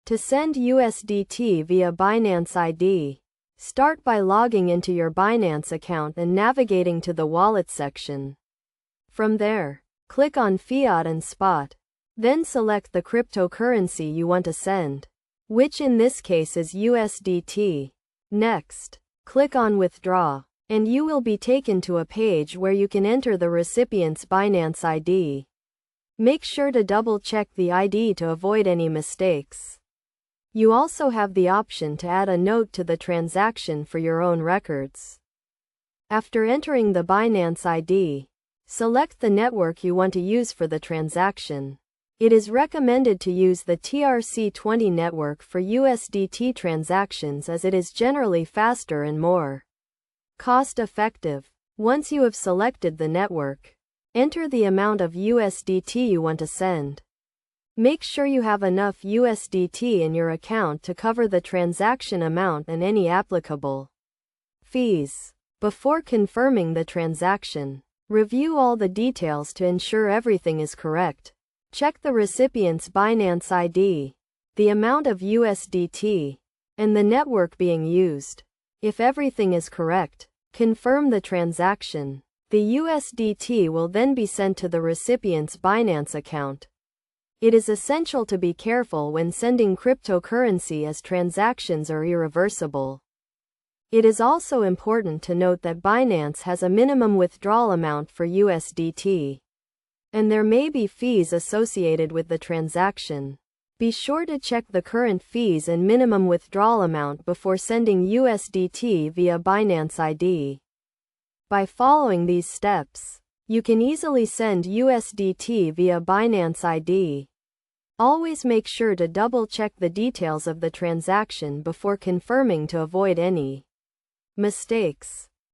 To send USDT via Binance ID, start by logging into your Binance account and navigating to the Wallet section. From there, click on Fiat and Spot. Then select the cryptocurrency you want to send, which in this case is USDT. Next, click on Withdraw, and you will be taken to a page where you can enter the recipient's Binance ID. Make sure to double-check the ID to avoid any mistakes. You also have the option to add a note to the transaction for your own records. After entering the Binance ID, select the network you want to use for the transaction. It is recommended to use the TRC20 network for USDT transactions as it is generally faster and more cost-effective. Once you have selected the network, enter the amount of USDT you want to send. Make sure you have enough USDT in your account to cover the transaction amount and any applicable fees. Before confirming the transaction, review all the details to ensure everything is correct. Check the recipient's Binance ID, the amount of USDT, and the network being used. If everything is correct, confirm the transaction. The USDT will then be sent to the recipient's Binance account. It is essential to be careful when sending cryptocurrency as transactions are irreversible. It is also important to note that Binance has a minimum withdrawal amount for USDT, and there may be fees associated with the transaction. Be sure to check the current fees and minimum withdrawal amount before sending USDT via Binance ID. By following these steps, you can easily send USDT via Binance ID. Always make sure to double-check the details of the transaction before confirming to avoid any mistakes.